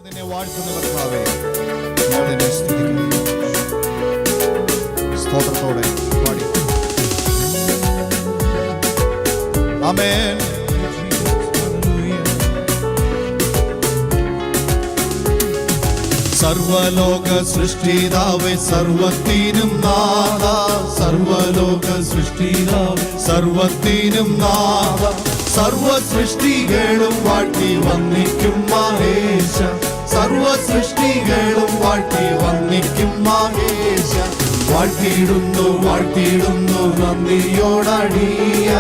നിന്നെ വാഴ്ത്തുന്ന കർത്താവേ, ഞാൻ നിന്നെ സ്തുതിക്കുന്നു. സ്തോത്രത്തോടെ പാടി. ആമേൻ. സർവലോക സൃഷ്ടിതാവേ, സർവത്തിനും നാഥ. സർവലോക സൃഷ്ടിതാവേ, സർവത്തിനും നാഥ. സർവ സൃഷ്ടികളും വാഴ്ത്തി വന്ദിക്കും മഹേശ. സർവ സൃഷ്ടികളും വാഴ്ത്തി വന്ദിക്കും മഹേശ. വാഴ്ത്തിയിടുന്നു വാഴ്ത്തിയിടുന്നു നന്ദിയോടടിയ.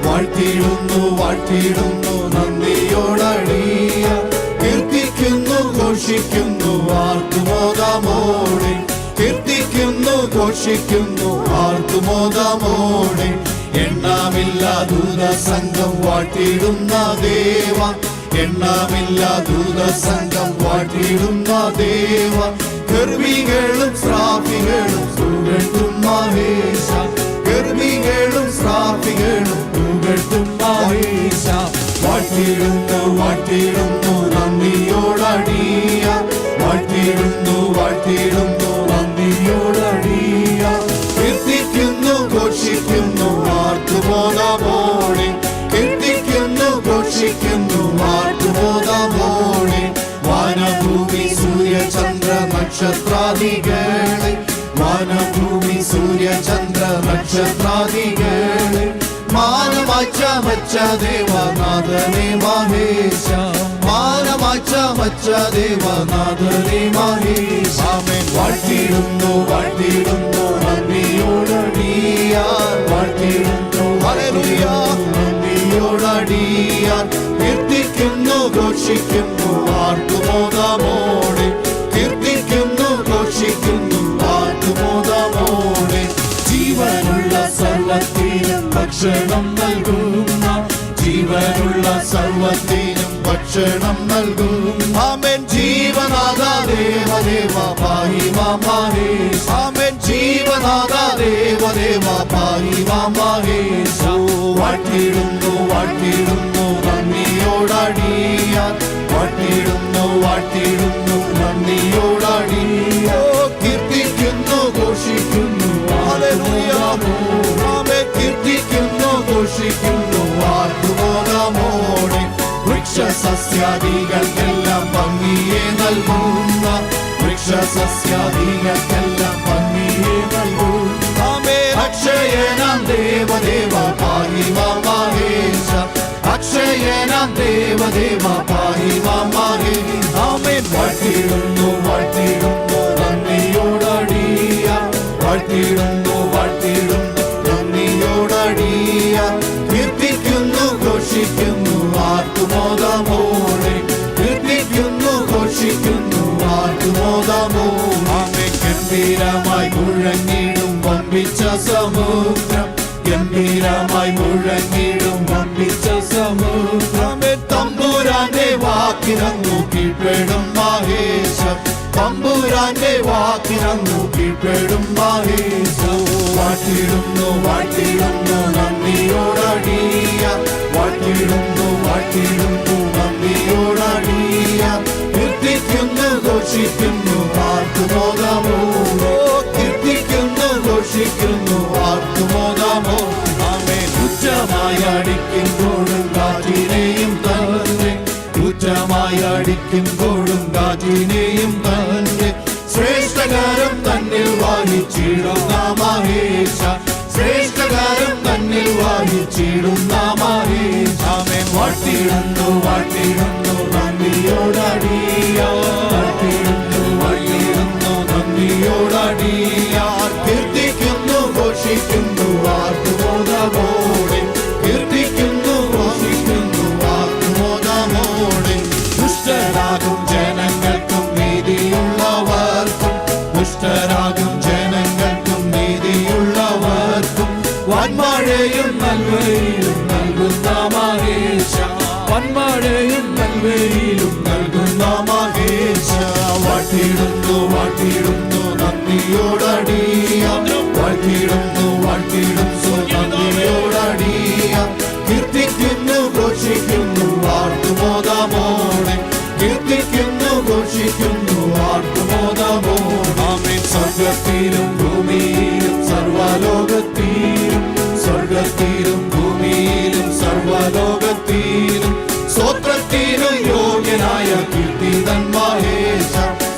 വാഴ്ത്തിയിടുന്നു വാഴ്ത്തിയിടുന്നു നന്ദിയോടടിയ. കീർത്തിക്കുന്നു ഘോഷിക്കുന്നു ആർത്തുമോദമോടെ. കീർത്തിക്കുന്നു ഘോഷിക്കുന്നു ആർത്തുമോദമോടെ. എണ്ണമില്ല ദൂത സംഘം വാഴ്ത്തിയിടുന്ന ദേവ. എണ്ണമില്ല ദൂത സംഘം വാഴ്ത്തിയിടുന്ന ദേവ. ഗർഭികളും ശ്രാപികളും പുകഴ്ത്തും മഹേശ. ഗർഭികളും ശ്രാപികളും പുകഴ്ത്തും മഹേശ. വാഴ്ത്തിയിടുന്നു വാഴ്ത്തിയിടുന്നു നന്ദിയോടടിയ. വാഴ്ത്തിയിടുന്നു വാഴ്ത്തിയിടുന്നു നന്ദിയോടടിയ. കീർത്തിക്കുന്നു ഘോഷിക്കുന്നു ആർത്തുമോദമോടെ. കീർത്തിക്കുന്നു ഘോഷിക്കുന്നു ആർത്തുമോദമോടെ. വാനഭൂമി സൂര്യചന്ദ്ര നക്ഷത്രാദികളെ. വാനഭൂമി സൂര്യചന്ദ്ര നക്ഷത്രാദികളെ. മാനമാച്ച മച്ച ദേവനാഥനെ മഹേശ. മാനമാച്ച മച്ച ദേവനാഥനെ മഹേശ. ആമേൻ. വാഴ്ത്തിയിടുന്നു വാഴ്ത്തിയിടുന്നു നന്ദിയോടടിയ. വാഴ്ത്തിയിടുന്നു ഹല്ലേലൂയ നന്ദിയോടടിയ. കീർത്തിക്കുന്നു ഘോഷിക്കുന്നു ആർത്തുമോദമോടെ. കീർത്തിക്കുന്നു ഘോഷിക്കുന്നു ആർത്തുമോദമോടെ. ജീവനുള്ള സർവത്തിനും ഭക്ഷണം നൽകുന്ന. ജീവനുള്ള സർവത്തിനും ഭക്ഷണം നൽകും. ആമേൻ. ജീവനാഥ ദേവദേവ പാഹി മാം മഹേശ. ആമേൻ. ജീവനാഥ ദേവദേവ പാഹി മാം മഹേശ. വാഴ്ത്തിയിടുന്നു വാഴ്ത്തിയിടുന്നു നന്ദിയോടടിയ. വാഴ്ത്തിയിടുന്നു വാഴ്ത്തിയിടുന്നു നന്ദിയോടടിയ. കീർത്തിക്കുന്നു ഘോഷിക്കുന്നു ആമേൻ. കീർത്തിക്കുന്നു ഘോഷിക്കുന്നു ആർത്തുമോദമോടെ. വൃക്ഷസസ്യാദികൾക്കെല്ലാം ഭംഗിയെ നൽകുന്ന. വൃക്ഷസസ്യാദികൾക്കെല്ലാം ഭംഗിയെ നൽകുന്ന. ആമേൻ. അക്ഷയനാം ദേവദേവ പാഹി മാം മഹേശ. അക്ഷയനാം ദേവദേവ പാഹി മാം മഹേശ. ആമേൻ. വാഴ്ത്തിയിടുന്നു വാഴ്ത്തിയിടുന്നു നന്ദിയോടടിയ. വാഴ്ത്തിയിടുന്നു വാഴ്ത്തിയിടുന്നു നന്ദിയോടടിയ. കീർത്തിക്കുന്നു ഘോഷിക്കുന്നു ആർത്തുമോദമോടെ. കീർത്തിക്കുന്നു ഘോഷിക്കുന്നു ആർത്തുമോദമോടെ. ആമേൻ. ഗംഭീരമായി മുഴങ്ങിടും വമ്പിച്ച സമുദ്രം. ഗംഭീരമായി മുഴങ്ങിടും വമ്പിച്ച സമുദ്രം. തമ്പുരാന്റെ വാക്കിനങ്ങു കീഴ്പ്പെടും മഹേശ. തമ്പുരാന്റെ വാക്കിനങ്ങു കീഴ്പ്പെടും മഹേശ. വാഴ്ത്തിയിടുന്നു വാഴ്ത്തിയിടുന്നു നന്ദിയോടടിയ. വാഴ്ത്തിയിടുന്നു വാഴ്ത്തിയിടുന്നു നന്ദിയോടടിയ. കീർത്തിക്കുന്നു ഘോഷിക്കുന്നു ആർത്തുമോദമോടെ. കീർത്തിക്കുന്നു ഘോഷിക്കുന്നു ആർത്തുമോദമോ. ആമേൻ. ഉച്ചമായി അടിക്കുമ്പോഴും കാറ്റിനെയും തന്നെ. ഉച്ചമായി അടിക്കുമ്പോഴും കാറ്റിനെയും തന്നെ. ശ്രേഷ്ഠകാരം തന്നിൽ വാഹിച്ചിടുന്ന മഹേശ. ശ്രേഷ്ഠകാരം തന്നിൽ വാഹിച്ചിടുന്ന മഹേശ. ആമേൻ. വാഴ്ത്തിയിടുന്നു വാഴ്ത്തിയിടുന്നു നന്ദിയോടടിയ. വാഴ്ത്തിയിടുന്നു വാഴ്ത്തിയിടുന്നു നന്ദിയോടടിയ. കീർത്തിക്കുന്നു ഘോഷിക്കുന്നു ആർത്തുമോദമോടെ. കീർത്തിക്കുന്നു ഘോഷിക്കുന്നു ആർത്തുമോദമോടെ. ദുഷ്ടരാകും ജനങ്ങൾക്കും നീതിയുള്ളവർക്കും. ദുഷ്ടരാകും ജനങ്ങൾക്കും നീതിയുള്ളവർക്കും. വന്മഴയും നൽവയിലും നൽകുന്ന മഹേശ. വന്മഴയും നൽവയിലും നൽകുന്ന ഘോഷിക്കുന്നു ആർത്തുമോദമോടെ. ആമേൻ. സ്വർഗത്തിലും ഭൂമിയിലും സർവ്വലോകത്തിലും, സ്വർഗത്തിലും ഭൂമിയിലും സർവ്വലോകത്തിലും സ്തോത്രത്തിനു യോഗ്യനായ കീർത്തിതൻ മഹേശ,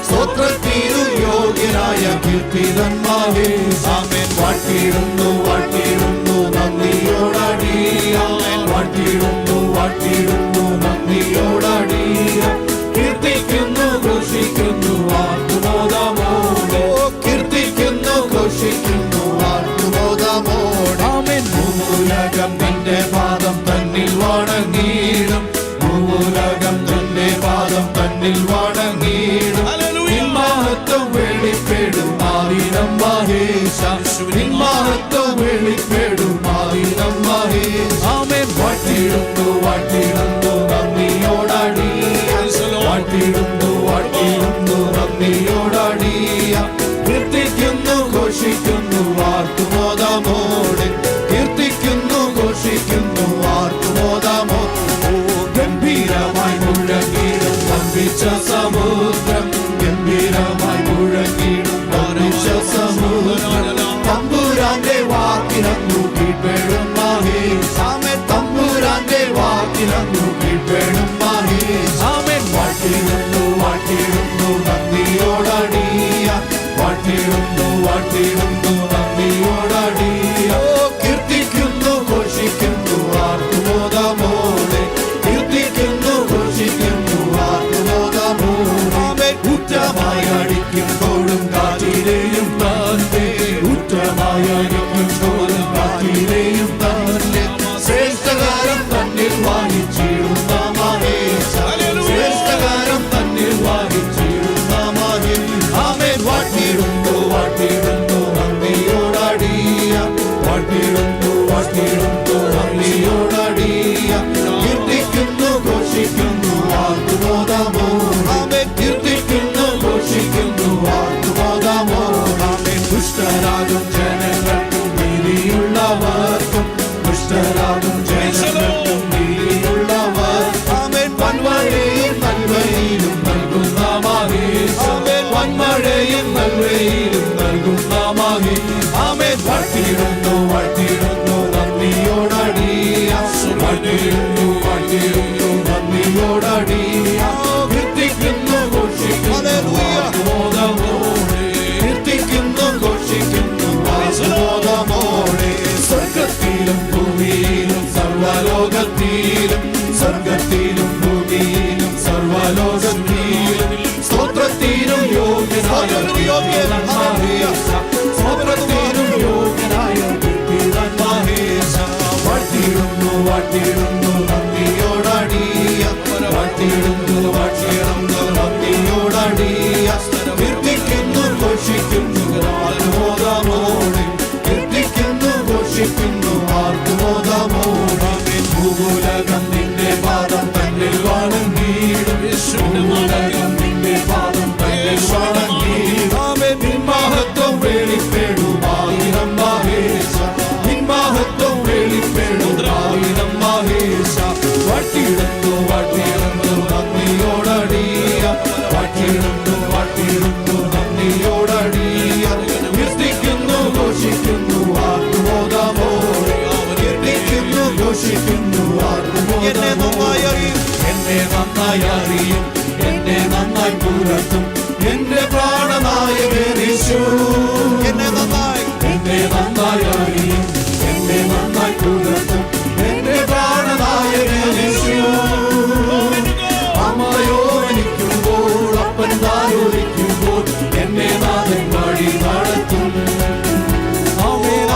സ്തോത്രത്തിനു യോഗ്യനായ കീർത്തിതൻ മഹേശ. ആമേൻ. വാഴ്ത്തിയിടുന്നു വാഴ്ത്തിയിടുന്നു നന്ദിയോടടിയാം, വാഴ്ത്തിയിടുന്നു വാഴ്ത്തിയിടുന്നു നന്ദിയോടടിയാം. കീർത്തിക്കുന്നു ഘോഷിക്കുന്നു ആർത്തുമോദമോടെ, കീർത്തിക്കുന്നു ഘോഷിക്കുന്നു ആർത്തുമോദമോടെ. ആമേൻ. ഭൂമുലകം നിന്റെ പാദം തന്നിൽ വണങ്ങിയിടും, ഭൂമുലകം നിന്റെ പാദം തന്നിൽ വണങ്ങിയിടും. നിൻ മഹത്വം വെളിപ്പെടും ആദിനം മഹേശ, നിൻ മഹത്വം വെളിപ്പെടും ആദിനം മഹേശ. ആമേൻ. വാഴ്ത്തിയിടുന്നു വാഴ്ത്തിയിടുന്നു നന്ദിയോടടിയാം, വാഴ്ത്തിയിടുന്നു വാഴ്ത്തിയിടുന്നു നന്ദിയോടടിയാം. കീർത്തിക്കുന്നു ഘോഷിക്കുന്നു ആർത്തുമോദമോടെ, കീർത്തിക്കുന്നു ഘോഷിക്കുന്നു ആർത്തുമോദമോടെ. ഗംഭീരമായി മുഴങ്ങിടും വമ്പിച്ച സമുദ്രം, ഗംഭീരമായി മുഴങ്ങിടും വമ്പിച്ച സമുദ്രം. തമ്പുരാന്റെ വാക്കിനു കീഴ്പ്പെടും മഹേശ, തമ്പുരാന്റെ വാക്കിനു കീഴ്പ്പെടും മഹേശ. ആമേൻ. വാഴ്ത്തിയിടുന്നു വാഴ്ത്തിയിടുന്നു നന്ദിയോടടിയാം, വാഴ്ത്തിയിടുന്നു വാഴ്ത്തിയിടുന്നു നന്ദിയോടടിയാം. കീർത്തിക്കുന്നു ഘോഷിക്കുന്നു ആർത്തുമോദമോടെ, കീർത്തിക്കുന്നു ഘോഷിക്കുന്നു ആർത്തുമോദമോടെ. ഉറ്റമായി അടിക്കുമ്പോഴും കാറ്റിലെയും തന്നെ, ഉറ്റമായി അടിക്കുമ്പോഴും കാറ്റിലെയും തന്നെ ശ്രേഷ്ഠകാരം തന്നിൽ വാങ്ങിച്ചിടുന്ന മഹേശ, ശ്രേഷ്ഠകാരം തന്നിൽ വാങ്ങിച്ചിടുന്ന മഹേശ. ആമേൻ. വാഴ്ത്തിയിടുന്നു വാഴ്ത്തിയിടുന്നു നന്ദിയോടടിയാം, വാഴ്ത്തിയിടുന്നു വാഴ്ത്തിയിടുന്നു നന്ദിയോടടിയാം. കീർത്തിക്കുന്നു ഘോഷിക്കുന്നു ആർത്തുമോദമോടെ, കീർത്തിക്കുന്നു ഘോഷിക്കുന്നു ആർത്തുമോദമോടെ. ദുഷ്ടരാകും ജനങ്ങൾക്കും നീതിയുള്ളവർക്കും, ദുഷ്ടരാകും ജനങ്ങൾക്കും നീതിയുള്ളവർക്കും. ആമേൻ. വൻമഴയും നൽവയിലും നൽകുന്ന മഹേശ, വൻമഴയും നൽവയിലും നൽകുന്ന മഹേശ. ആമേൻ. വാഴ്ത്തിയിടുന്നു വാഴ്ത്തിയിടുന്നു നന്ദിയോടടിയാം, വാഴ്ത്തിയിടുന്നു വാഴ്ത്തിയിടുന്നു നന്ദിയോടടിയാം. കീർത്തിക്കുന്നു ഘോഷിക്കുന്നു ആർത്തുമോദമോടെ, കീർത്തിക്കുന്നു ഘോഷിക്കുന്നു ആർത്തുമോദമോടെ. സ്വർഗത്തിലും ഭൂമിയിലും സർവ്വലോകത്തിലും, സ്വർഗത്തിലും ഭൂമിയിലും സർവ്വലോകത്തിലും സ്തോത്രത്തിനും യോഗ്യനായ കീർത്തിതൻ മഹേശ, സ്തോത്രത്തിനും യോഗ്യനായ കീർത്തിതൻ മഹേശ. വാഴ്ത്തിയിടുന്നു വാഴ്ത്തിയിടുന്നു നന്ദിയോടടിയാം, വാഴ്ത്തിയിടുന്നു വാഴ്ത്തിയിടുന്നു നന്ദിയോടടിയാം. കീർത്തിക്കുന്നു ഘോഷിക്കുന്നു ആർത്തുമോദമോടെ, കീർത്തിക്കുന്നു ഘോഷിക്കുന്നു ആർത്തുമോദമോടെ. ഭൂമുലകം നിന്റെ പാദം തന്നിൽ വണങ്ങിയിടും, ഭൂമുലകം നിന്റെ പാദം തന്നിൽ വണങ്ങിയിടും. ആമേൻ. നിൻ മഹത്വം വെളിപ്പെടും ആയിരം മഹേശ, നിൻ മഹത്വം വെളിപ്പെടും ആയിരം മഹേശ. വാഴ്ത്തിയിടുന്നു വാഴ്ത്തിയിടുന്നു നന്ദിയോടടിയാം, വാഴ്ത്തിയിടുന്നു വാഴ്ത്തിയിടുന്നു നന്ദിയോടടിയാം. കീർത്തിക്കുന്നു ഘോഷിക്കുന്നു ആർത്തുമോദമോടെ, കീർത്തിക്കുന്നു ഘോഷിക്കുന്നു ആർത്തുമോദമോടെ. എന്നെ നന്നായി അറിയും, എന്നെ നന്നായി അറിയും, എന്നെ നന്നായി പുലർത്തും എന്റെ പ്രാണനായകൻ യേശു. എന്നെ നന്നായി അറിയും, എന്നെ നന്നായി പുലർത്തും എന്റെ പ്രാണനായകൻ യേശു. അമ്മയോ എനിക്കുമ്പോൾ അപ്പൻ താരോലിക്കുമ്പോൾ എന്നെ നാഥൻ വഴി നടത്തും.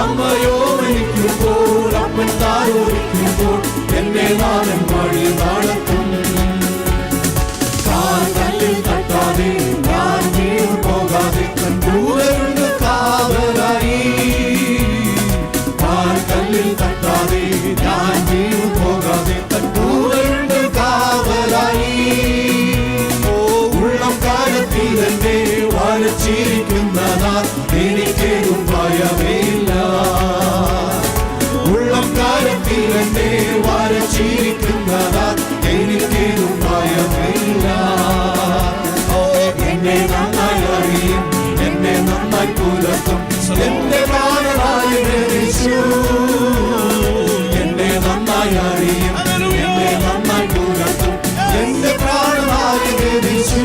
അമ്മയോ എനിക്കുമ്പോൾ അപ്പൻ താരോലിക്കുമ്പോൾ എന്നെ നാഥൻ വഴി നടത്തും. കാൽക്കല്ലിൽ തട്ടാതെ ഞാൻ വീണു പോകാതെ ദൂരമുണ്ട് കാവലായി. കാൽക്കല്ലിൽ തട്ടാതെ ഞാൻ വീണു പോകാതെ ദൂരമുണ്ട് കാവലായി. ഉള്ളം കാലത്തിൽ എന്നെ വരച്ചിരിക്കുന്നതാൽ എനിക്കേതും ഭയമില്ല. ഉള്ളം കാലത്തിൽ എന്നെ വരച്ചിരിക്കുന്നതാൽ എനിക്കേതും ഭയമില്ല. ഓ എന്നെ നന്നായി അറിയും, എന്നെ നന്നായി പുലർത്തും എന്റെ പ്രാണനായകൻ യേശു. എന്നെ നന്നായി അറിയും, എന്നെ നന്നായി പുലർത്തും എന്റെ പ്രാണനായകൻ യേശു.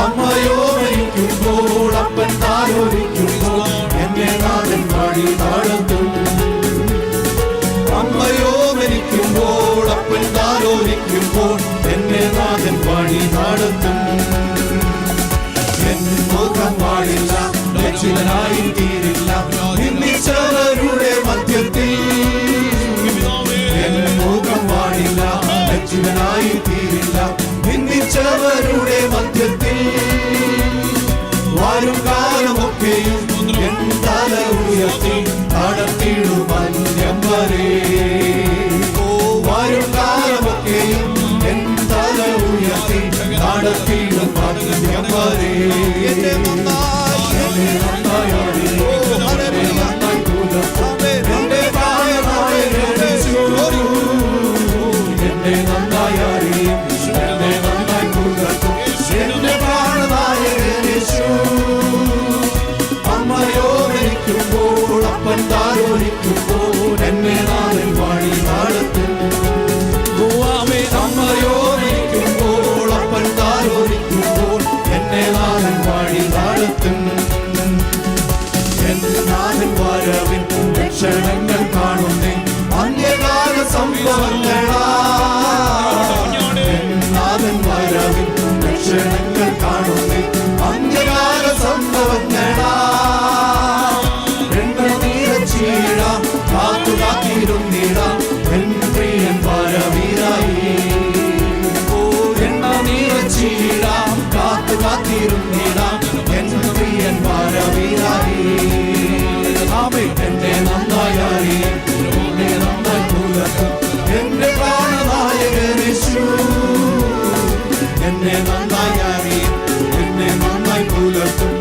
അമ്മയോ മരിക്കുമ്പോൾ അപ്പൻ താലോലിക്കുമ്പോൾ എന്നെ നാഥൻ വഴി നടത്തും. അമ്മയോ മരിക്കുമ്പോൾ അപ്പൻ താലോലിക്കുമ്പോൾ എന്നെ നാഥൻ വഴി നടത്തും. എൻ മുഖം പാടില്ല, ലജ്ജിതനായി തീരില്ല നിന്ദിച്ചവരുടെ മധ്യത്തിൽ. എൻ മുഖം പാടില്ല, ലജ്ജിതനായി തീരില്ല നിന്ദിച്ചവരുടെ മധ്യത്തിൽ. വരും കാലമൊക്കെയും എൻ തല ഉയർത്തി നടത്തിയിടും അന്ത്യം വരെ. വരും കാലമൊക്കെയും എൻ തല ഉയർത്തി നടത്തിയിടും അന്ത്യം വരെ. എന്നെ നന്നായി അറിയും, എന്നെ നന്നായി പുലർത്തും എന്റെ പ്രാണനായകൻ യേശു. എന്നെ നന്നായി അറിയും, എന്നെ നന്നായി പുലർത്തും എന്റെ പ്രാണനായകൻ യേശു. അമ്മയോ മരിക്കുമ്പോൾ അപ്പൻ താലോലിക്കുമ്പോൾ എന്നെ നാഥൻ വഴി നടത്തും. അമ്മയോ മരിക്കുമ്പോൾ അപ്പൻ താലോലിക്കുമ്പോൾ എന്നെ നാഥൻ വഴി നടത്തും. എന്റെ നാഥൻ വരവിൻ ലക്ഷണങ്ങൾ കാണുന്നേ അന്യകാല സംഭവങ്ങളാ. നാഥൻ വരവിൻ ലക്ഷണങ്ങൾ കാണുന്നേ അന്യകാല സംഭവങ്ങളാ. എണ്ണനീരച്ചീഴാം കാത്തുകാത്തിരുന്നിടാം എൻ പ്രിയൻ വരവിനായി. എണ്ണനീരച്ചീഴാം കാത്തുകാത്തിരുന്നിടാം എൻ പ്രിയൻ വരവിനായി. എന്നെ നന്നായി അറിയും, എന്നെ നന്നായി പുലർത്തും എന്റെ പ്രാണനായകൻ യേശു. എന്നെ നന്നായി അറിയും, എന്നെ നന്നായി പുലർത്തും